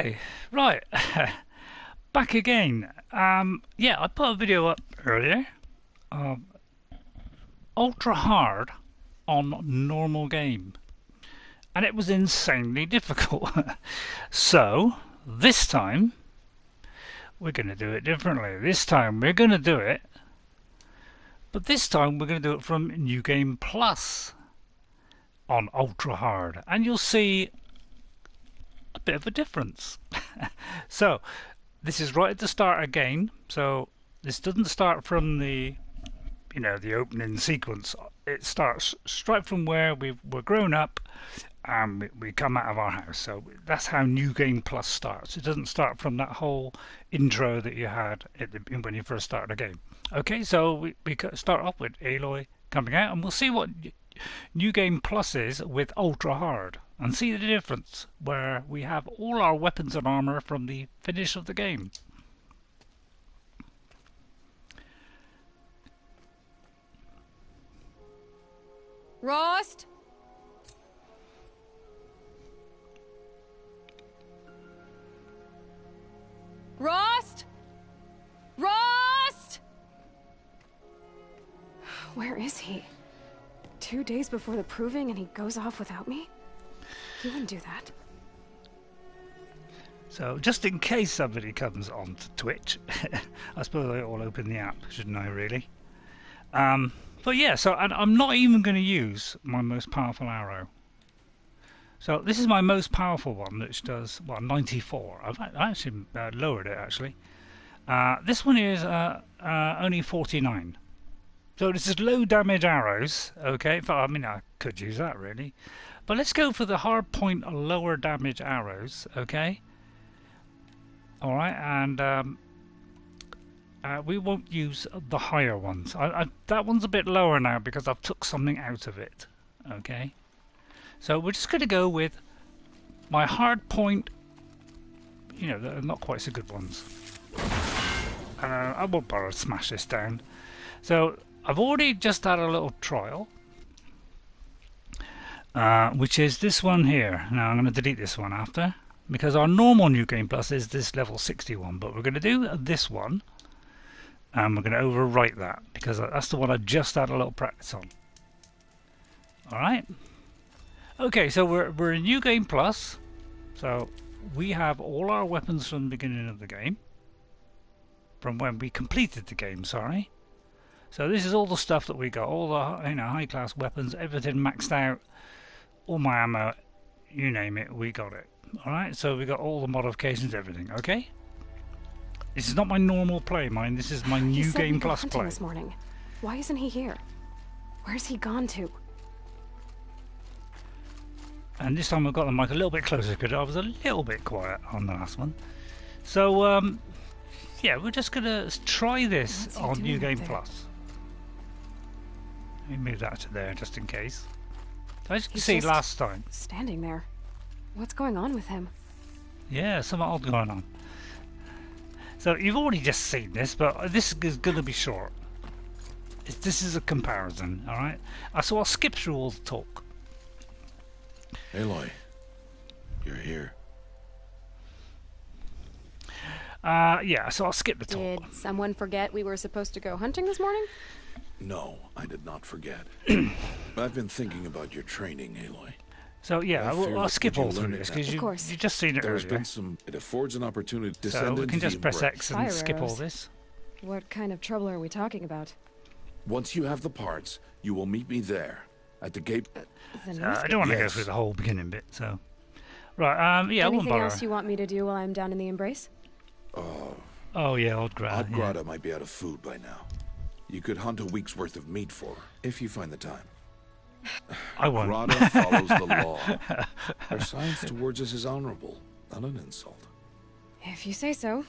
Hey, right, back again. Yeah, I put a video up earlier, um, ultra hard on normal game, and it was insanely difficult. So this time we're going to do it differently. This time we're going to do it, but this time we're going to do it from New Game Plus on ultra hard, and you'll see a bit of a difference. So this is right at the start again, so this doesn't start from the opening sequence. It starts straight from where we're grown up and we come out of our house. So that's how New Game Plus starts. It doesn't start from that whole intro that you had when you first started a game. Okay, so we start off with Aloy coming out, and we'll see what New Game Plus is with Ultra Hard, and see the difference where we have all our weapons and armor from the finish of the game. Rost? Rost? Rost? Where is he? 2 days before the proving and he goes off without me? He wouldn't do that. So just in case somebody comes on to Twitch, I suppose I will open the app, shouldn't I really? But yeah, so I'm not even going to use my most powerful arrow. So this is my most powerful one, which does, well, 94. I actually lowered it, actually. This one is only 49. So this is low damage arrows, okay? I mean, I could use that, really. But let's go for the hard point lower damage arrows, okay? Alright, and we won't use the higher ones. That one's a bit lower now because I've took something out of it, okay? So we're just going to go with my hard point, they're not quite so good ones. I won't bother to smash this down. So I've already just had a little trial, which is this one here. Now I'm going to delete this one after, because our normal New Game Plus is this level 61, but we're going to do this one, and we're going to overwrite that, because that's the one I just had a little practice on. Alright. Okay, so we're in New Game Plus, so we have all our weapons from the beginning of the game, from when we completed the game, sorry. So this is all the stuff that we got, all the high class weapons, everything maxed out, all my ammo, you name it, we got it. Alright, so we got all the modifications, everything, okay? This is not my normal play, mind, this is my New Game Plus play. This morning. Why isn't he here? Where's he gone to? And this time I've got the mic a little bit closer because I was a little bit quiet on the last one. So, yeah, we're just going to try this on New Game Plus. Let me move that to there just in case. As you can see last time. Standing there. What's going on with him? Yeah, something odd going on. So you've already just seen this, but this is going to be short. This is a comparison, alright? So I'll skip through all the talk. Aloy, you're here. Yeah, so I'll skip the talk. Did someone forget we were supposed to go hunting this morning? No, I did not forget. I've been thinking about your training, Aloy. So yeah, I'll skip all through this because you've just seen it There's earlier. been some. It affords an opportunity to So descend we into can just the press embrace. X and skip all this. What kind of trouble are we talking about? Once you have the parts, you will meet me there at the gate. I don't want to go through the whole beginning bit, so right. Yeah, I won't Anything bother. else you want me to do while I'm down in the embrace? Oh yeah, Odd Grata. Odd Grata might be out of food by now. You could hunt a week's worth of meat for her, if you find the time. I won't. Grata follows the law. Her science towards us is honorable, not an insult. If you say so.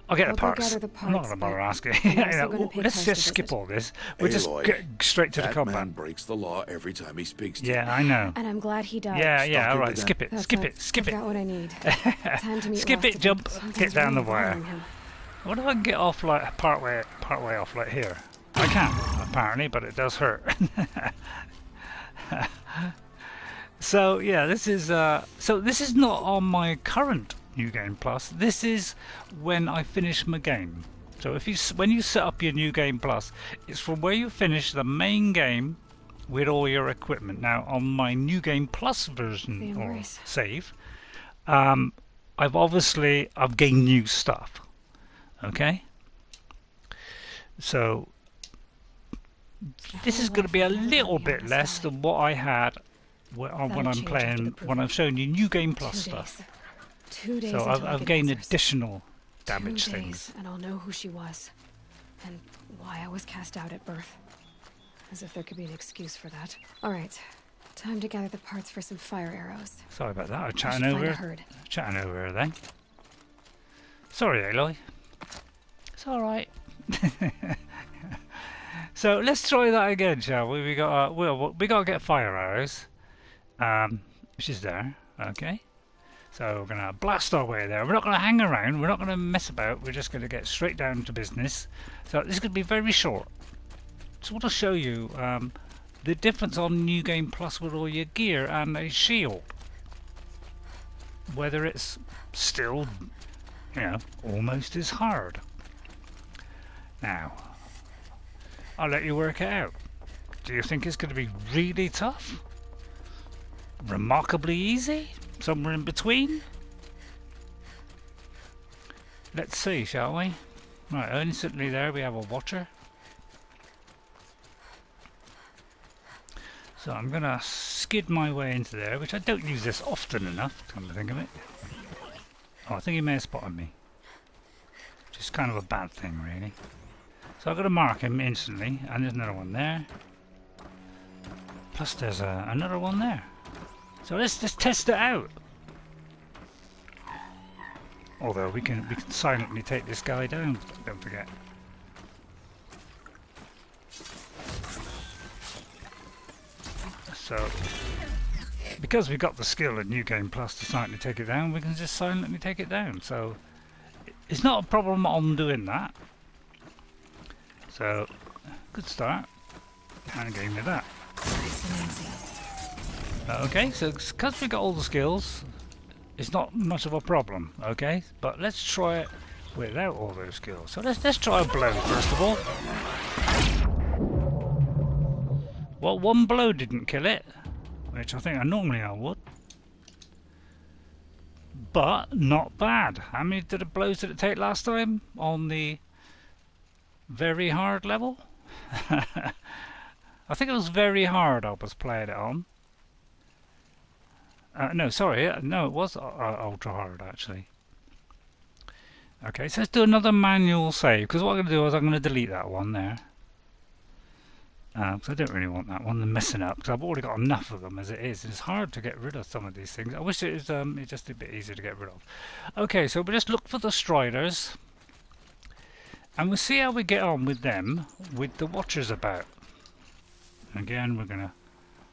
I'll get I'll the go parts. gather the I'm not parts, going to bother but asking. I'm also gonna pay Let's Christ just a skip visit. all this. We'll just Aloy, get straight to the that combat. man breaks the law every time he speaks to Yeah, I know. And I'm glad he does. Yeah, Stop all it right. with Skip it. That's Skip it. Skip I've it. got what I need. Time to meet Skip Ross it. Jump. Something's Get down the really wire. bothering him. What if I can get off like part way off like here? I can't apparently, but it does hurt. So yeah, this is this is not on my current New Game Plus. This is when I finish my game. So if you when you set up your New Game Plus, it's from where you finish the main game with all your equipment. Now on my New Game Plus version or save, I've gained new stuff. Okay, so this is going to be a little bit less than what I had when I'm playing, when I've shown you New Game Plus stuff. 2 days. So I've gained additional damage things. And I'll know who she was, and why I was cast out at birth. As if there could be an excuse for that. All right, time to gather the parts for some fire arrows. Sorry about that. I'm chatting over her then. Sorry, Aloy. It's all right. So let's try that again, shall we? We got we got to get fire arrows, which is there. Okay. So we're gonna blast our way there. We're not gonna hang around. We're not gonna mess about. We're just gonna get straight down to business. So this is gonna be very short. Just want to show you the difference on New Game Plus with all your gear and a shield. Whether it's still, you know, almost as hard. Now, I'll let you work it out. Do you think it's going to be really tough? Remarkably easy? Somewhere in between? Let's see, shall we? Right, instantly there we have a watcher. So I'm going to skid my way into there, which I don't use this often enough, come to think of it. Oh, I think he may have spotted me. Which is kind of a bad thing, really. So I've got to mark him instantly, and there's another one there. Plus there's another one there. So let's just test it out. Although we can silently take this guy down, don't forget. So because we've got the skill in New Game Plus to silently take it down, we can just silently take it down. So it's not a problem on doing that. So, good start, and again with that. Okay, so because we got all the skills, it's not much of a problem, okay? But let's try it without all those skills. So let's try a blow first of all. Well, one blow didn't kill it, which I think normally I would. But not bad. How many blows did it take last time on the very hard level? I think it was very hard I was playing it on. No, sorry, no, it was ultra hard actually. Okay, so let's do another manual save, because what I'm going to do is I'm going to delete that one there. Because I don't really want that one, they're messing up, because I've already got enough of them as it is. It's hard to get rid of some of these things. I wish it was it's just a bit easier to get rid of. Okay, so we'll just look for the Striders. And we'll see how we get on with them, with the Watchers about. Again, we're going to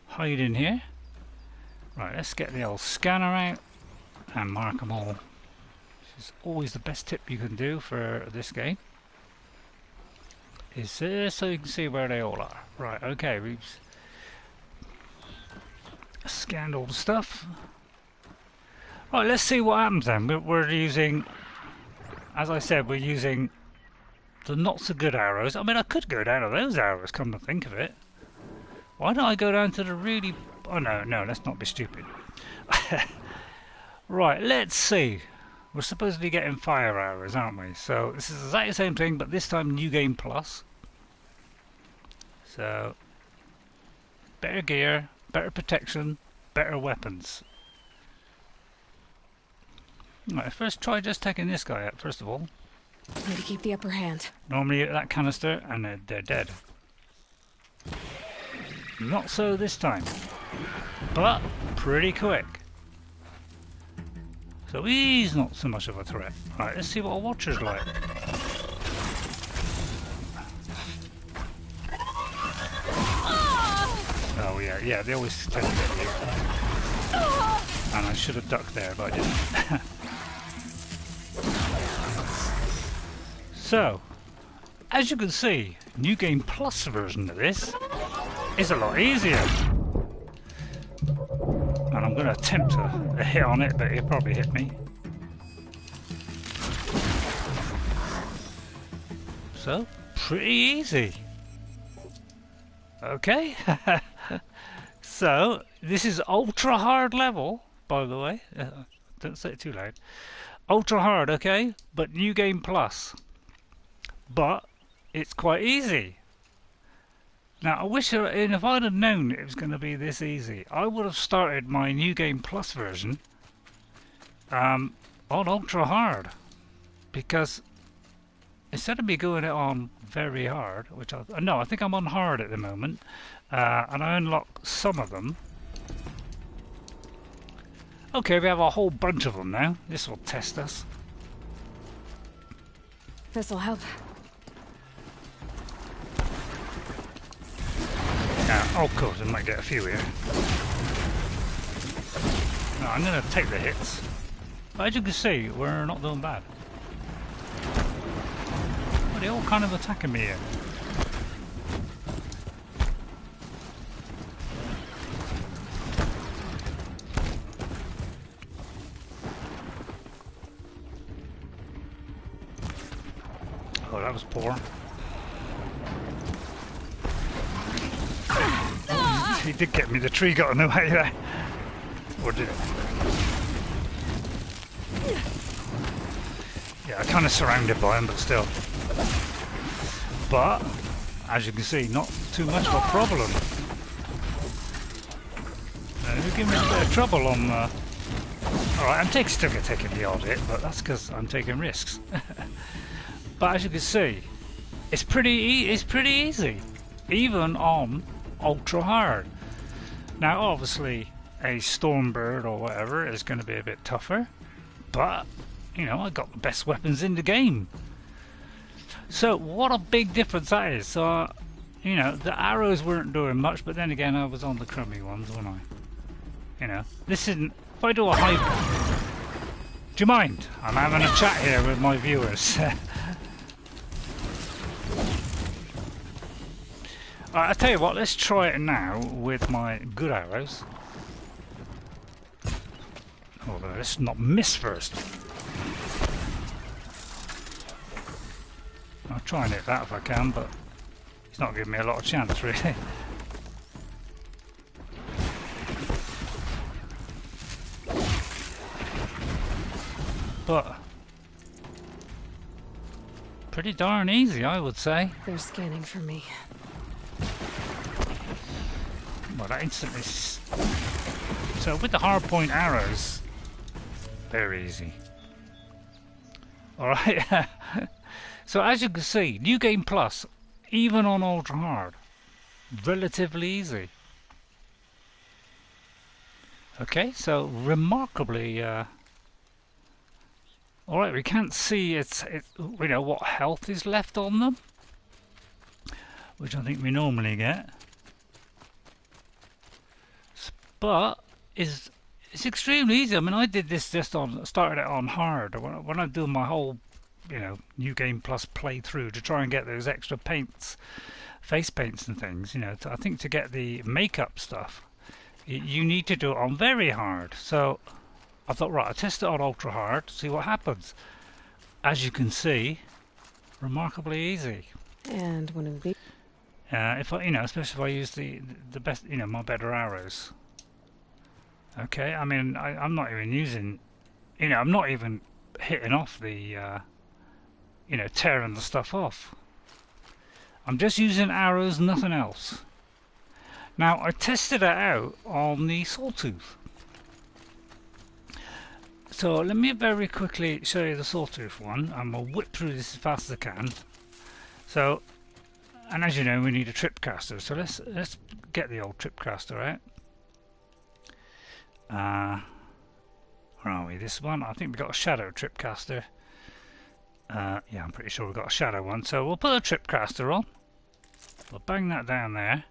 hide in here. Right, let's get the old scanner out and mark them all. This is always the best tip you can do for this game. Is this so you can see where they all are. Right, okay, we've scanned all the stuff. Right, let's see what happens then. We're using, as I said, we're using the not so good arrows. I mean, I could go down to those arrows, come to think of it. Why don't I go down to the really... Oh no, let's not be stupid. Right, let's see. We're supposedly getting fire arrows, aren't we? So this is exactly the same thing, but this time New Game Plus. So better gear, better protection, better weapons. Right, first try just taking this guy out first of all. Need to keep the upper hand. Normally you get that canister and they're dead. Not so this time, but pretty quick. So he's not so much of a threat. Right, let's see what a Watcher's like. Oh yeah, they always tend to get you. And I should have ducked there, but I didn't. So, as you can see, New Game Plus version of this is a lot easier. I'm going to attempt a hit on it, but it'll probably hit me. So, pretty easy. Okay. So, this is ultra hard level, by the way. Don't say it too loud. Ultra hard, okay? But New Game Plus. But it's quite easy. Now, I wish, and if I'd have known it was going to be this easy, I would have started my New Game Plus version on ultra hard, because instead of me going it on very hard, which I think I'm on hard at the moment, and I unlock some of them. Okay, we have a whole bunch of them now. This will test us. This'll help. Oh, of course, I might get a few here. No, I'm going to take the hits. But as you can see, we're not doing bad. Well, they're all kind of attacking me here. Oh, that was poor. He did get me. The tree got in the way there. Or did it? Yeah, I kind of surrounded by him, but still. But, as you can see, not too much of a problem. They're giving me a bit of trouble on... Alright, I'm still taking the odd hit, but that's because I'm taking risks. But as you can see, it's pretty easy. Even on ultra hard. Now obviously a Stormbird or whatever is going to be a bit tougher, but you know, I got the best weapons in the game. So what a big difference that is. So you know, the arrows weren't doing much, but then again I was on the crummy ones, wasn't I? You know, this isn't, if I do a high... Do you mind? I'm having a chat here with my viewers. Right, I'll tell you what, let's try it now with my good arrows. Although let's not miss first. I'll try and hit that if I can, but he's not giving me a lot of chance really. But pretty darn easy, I would say. They're scanning for me. Well, that instantly... So with the hardpoint arrows, they're easy. Alright, so as you can see, New Game Plus, even on ultra hard, relatively easy. Okay, so remarkably... Alright, we can't see you know, what health is left on them, which I think we normally get. But it's extremely easy. I mean, I did this started it on hard when I do my whole, you know, New Game Plus playthrough to try and get those extra paints, face paints and things. You know, I think to get the makeup stuff, you need to do it on very hard. So I thought, right, I'll test it on ultra hard, see what happens. As you can see, remarkably easy. And one of these. If I, you know, especially if I use the best, you know, my better arrows. Okay, I mean, I'm not even using, you know, I'm not even hitting off the, you know, tearing the stuff off. I'm just using arrows, nothing else. Now, I tested it out on the Sawtooth. So, let me very quickly show you the Sawtooth one. I'm going to whip through this as fast as I can. So, and as you know, we need a tripcaster. So, let's get the old tripcaster out. Where are we? This one? I think we got a shadow tripcaster. Yeah, I'm pretty sure we've got a shadow one. So we'll put a tripcaster on. We'll bang that down there.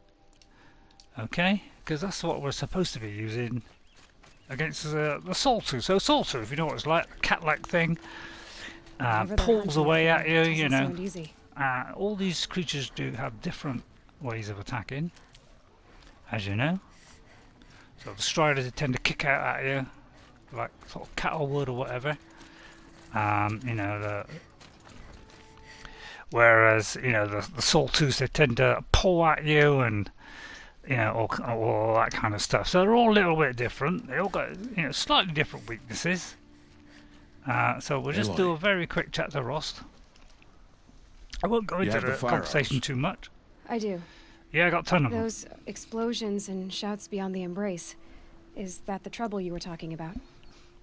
Okay, because that's what we're supposed to be using against the Sawtooth. So Sawtooth, you know what it's like, a cat-like thing. Pulls away at you, you know. All these creatures do have different ways of attacking, as you know. So the striders they tend to kick out at you, like sort of cattle would or whatever. You know, whereas you know the sawtooths they tend to pull at you and you know all that kind of stuff. So they're all a little bit different. They all got you know slightly different weaknesses. So we'll just do a very quick chat to Rost. I won't go into the conversation too much. I do. Yeah, I got a ton of them. Those explosions and shouts beyond the embrace. Is that the trouble you were talking about?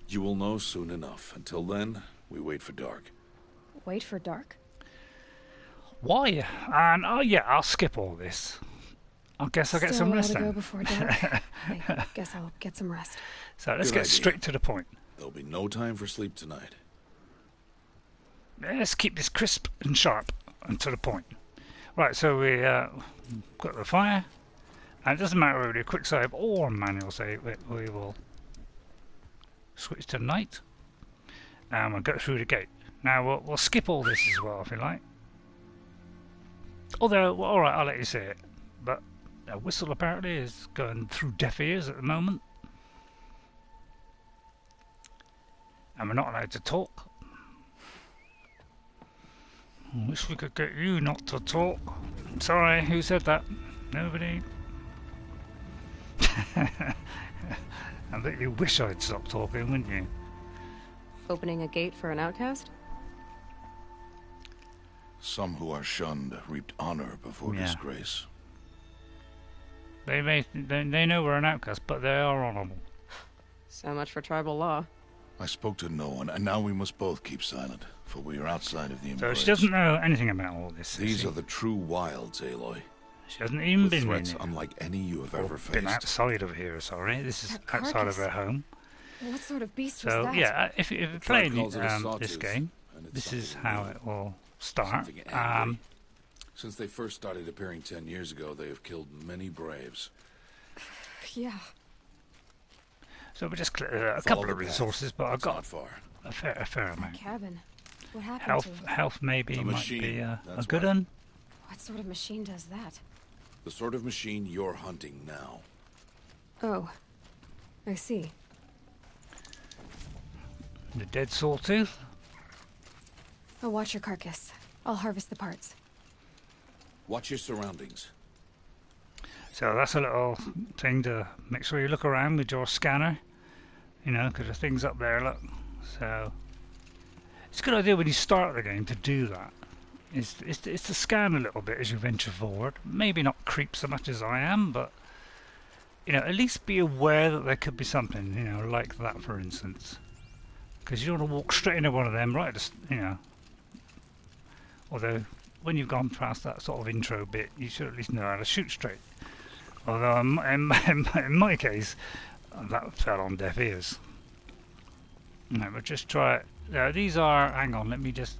You will know soon enough. Until then, we wait for dark. Wait for dark? Why? And oh yeah, I'll skip all this. I guess I'll get some rest Still a then. while to go before dark. I guess I'll get some rest. So let's Good get idea. straight to the point. There'll be no time for sleep tonight. Let's keep this crisp and sharp and to the point. Right, so we got the fire, and it doesn't matter whether we do a quick save or manual save, we will switch to night, and we'll go through the gate. Now we'll skip all this as well if you like. Although, well, alright, I'll let you say it, but a whistle apparently is going through deaf ears at the moment, and we're not allowed to talk. I wish we could get you not to talk. Sorry, who said that? Nobody. I bet you wish I'd stop talking, wouldn't you? Opening a gate for an outcast? Some who are shunned reaped honor before disgrace. They know we're an outcast, but they are honourable. So much for tribal law. I spoke to no one, and now we must both keep silent, for we are outside of the So embrace. she doesn't know anything about all this. These are the true wilds, Aloy. She hasn't even With been threats in it. unlike any you have ever faced. Been outside of here, sorry. This is That outside of carcass. her home. What sort of beast was So that? yeah, if you're tribe playing calls it a this sawtooth, game, and it's this is something how new, it will start. something angry. Since they first started appearing 10 years ago, they have killed many braves. Yeah. So we just clear a Follow couple the of path. resources, but I've It's got not far. a fair That amount. cabin. What happened to it? Health maybe A might machine, be a that's good right. one. What sort of machine does that? The sort of machine you're hunting now. Oh. I see. The dead sawtooth. I'll watch your carcass. I'll harvest the parts. Watch your surroundings. So that's a little thing to make sure you look around with your scanner. You know, because the thing's up there, look. So it's a good idea when you start the game to do that. It's to scan a little bit as you venture forward. Maybe not creep so much as I am, but you know, at least be aware that there could be something, you know, like that, for instance. Because you don't want to walk straight into one of them, right? Just, you know. Although, when you've gone past that sort of intro bit, you should at least know how to shoot straight. Although, in my case, that fell on deaf ears. No, but just try it. These are. Hang on, let's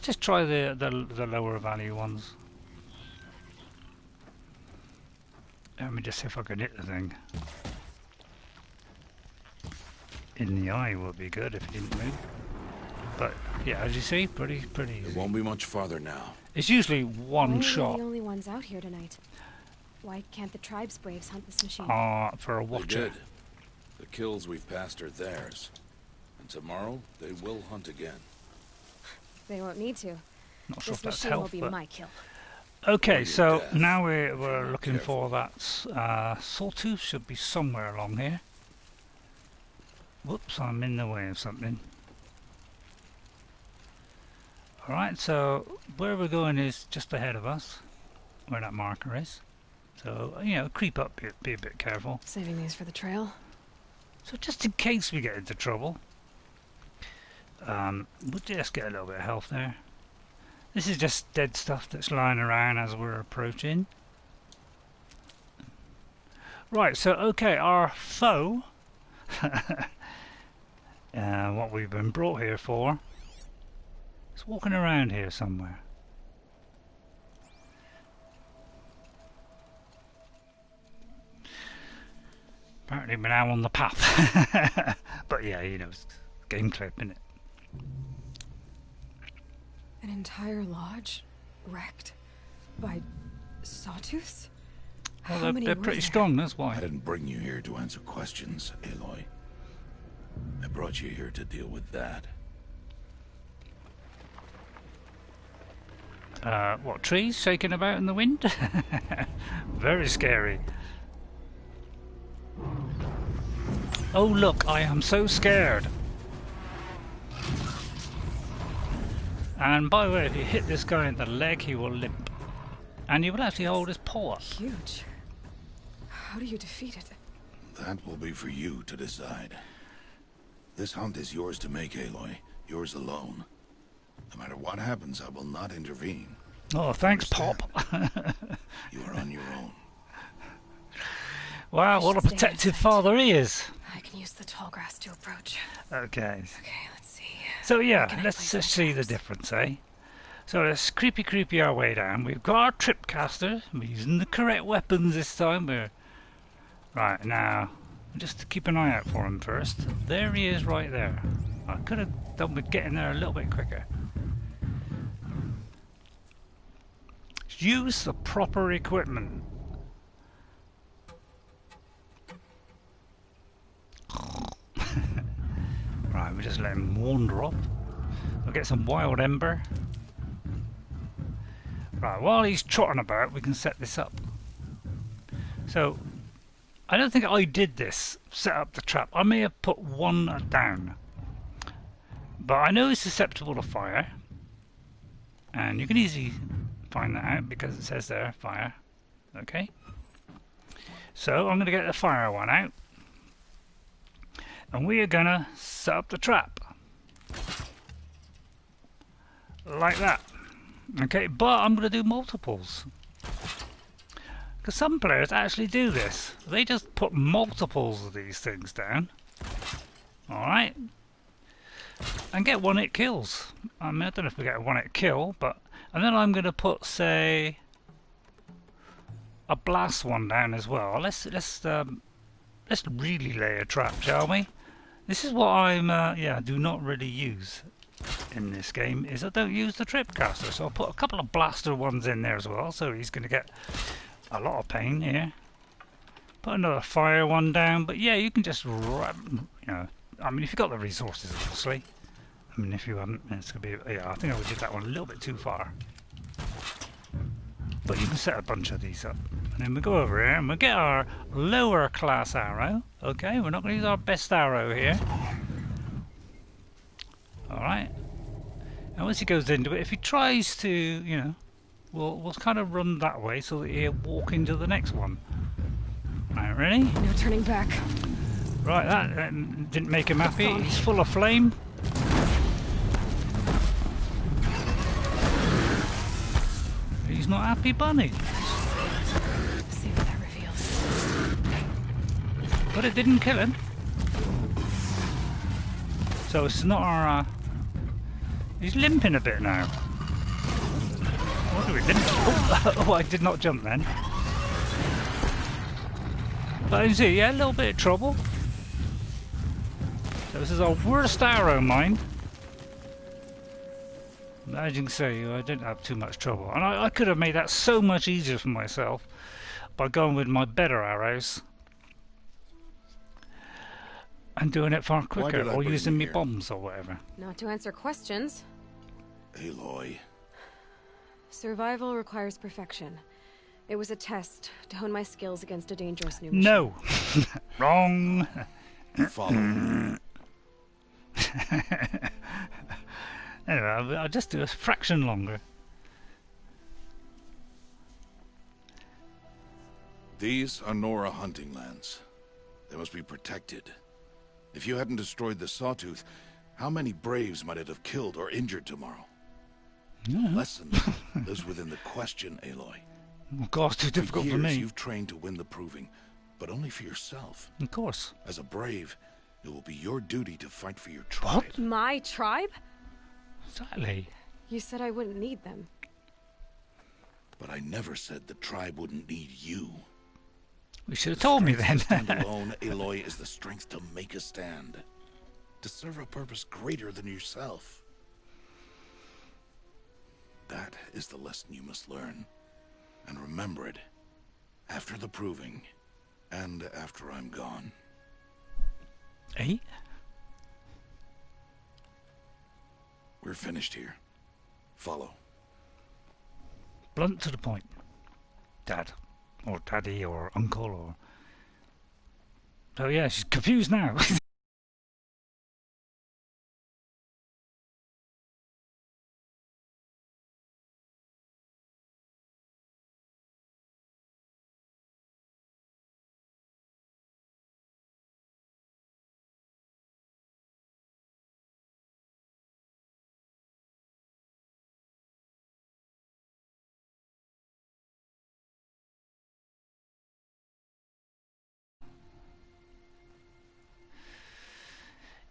just try the lower value ones. Let me just see if I can hit the thing. In the eye would be good if it didn't move. But yeah, as you see, pretty It easy. won't be much farther now. It's usually Why one are shot we the only ones out here tonight? Why can't the tribe's braves hunt this machine? for a They watcher. did. The kills we've passed are theirs. And tomorrow, they will hunt again. They won't need to. Not sure This if that's machine will health, be but my kill. okay. Or So your death, now we're if you're not looking careful. for that sawtooth. Should be somewhere along here. Whoops, I'm in the way of something. Alright, so where we're going is just ahead of us, where that marker is. So, you know, creep up, be a bit careful. Saving these for the trail. So just in case we get into trouble, we'll just get a little bit of health there. This is just dead stuff that's lying around as we're approaching. Right, so okay, our foe, what we've been brought here for, is walking around here somewhere. Apparently we're now on the path. But yeah, you know, it's a game clip, isn't it? An entire lodge wrecked by sawtooths? Well, How many they're were pretty there? strong, that's I why. didn't bring you here to answer questions, Aloy. I brought you here to deal with that. What, trees shaking about in the wind? Very scary. Oh look, I am so scared. And by the way, if you hit this guy in the leg, he will limp. And you will actually hold his paw up. Huge. How do you defeat it? That will be for you to decide. This hunt is yours to make, Aloy. Yours alone. No matter what happens, I will not intervene. Oh, thanks, Pop. You are on your own. Wow, what a should stay protective inside. father he is. I can use the tall grass to approach. Okay. Okay, let's see. So yeah, Can I let's place just my see the traps? difference, eh? So let's creepy our way down. We've got our tripcaster. We're using the correct weapons this time. Right, now, just keep an eye out for him first. There he is right there. I could have done with getting there a little bit quicker. Use the proper equipment. Right, we just let him wander off. We'll get some wild ember. Right, while he's trotting about, we can set this up. So, I don't think I did this, set up the trap. I may have put one down. But I know it's susceptible to fire. And you can easily find that out because it says there, fire. Okay. So, I'm going to get the fire one out. And we are going to set up the trap. Like that. Okay, but I'm going to do multiples. Because some players actually do this. They just put multiples of these things down. Alright. And get one hit kills. I mean, I don't know if we get a one hit kill, but... And then I'm going to put, say... a blast one down as well. Let's really lay a trap, shall we? This is what I'm, do not really use in this game, is I don't use the tripcaster. So I'll put a couple of blaster ones in there as well, so he's going to get a lot of pain here. Put another fire one down, but yeah, you can just, you know, I mean, if you've got the resources, obviously. I mean, if you haven't, it's going to be, yeah, I think I did that one a little bit too far. But you can set a bunch of these up. And then we go over here and we'll get our lower class arrow. Okay, we're not going to use our best arrow here. Alright. And once he goes into it, if he tries to, you know, we'll kind of run that way so that he'll walk into the next one. Right, ready? No turning back. Right, that didn't make him happy. He's full of flame. He's not happy, bunny. See what that reveals. But it didn't kill him. So it's not our... he's limping a bit now. What do we limp? Oh, I did not jump then. But you see, yeah, a little bit of trouble. So this is our worst arrow mine. As you can see, I didn't have too much trouble. And I could have made that so much easier for myself by going with my better arrows. And doing it far quicker, did I or bring using you me here? bombs or whatever. Not to answer questions. Aloy, Survival requires perfection. It was a test to hone my skills against a dangerous new machine. No! Wrong! follow me. Anyway, I'll just do a fraction longer. These are Nora hunting lands. They must be protected. If you hadn't destroyed the Sawtooth, how many Braves might it have killed or injured tomorrow? Yeah. The lesson lives within the question, Aloy. Oh God, it's too difficult for for years, me. You've trained to win the proving, but only for yourself. Of course. As a Brave, it will be your duty to fight for your tribe. What? My tribe? Exactly. You said I wouldn't need them. But I never said the tribe wouldn't need you. We should have told me then. Strength to stand alone, Aloy, is the strength to make a stand. To serve a purpose greater than yourself. That is the lesson you must learn. And remember it After the proving, and after I'm gone. Eh? We're finished here. Follow. Blunt to the point. Dad. Or daddy or uncle or... Oh yeah, she's confused now.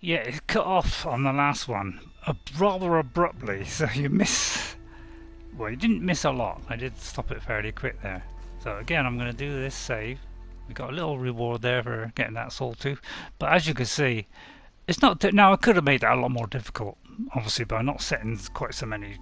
Yeah, it's cut off on the last one rather abruptly, so you miss... Well, you didn't miss a lot. I did stop it fairly quick there. So again, I'm going to do this save. We got a little reward there for getting that soul tooth. But as you can see, it's not... Now, I could have made that a lot more difficult, obviously, by not setting quite so many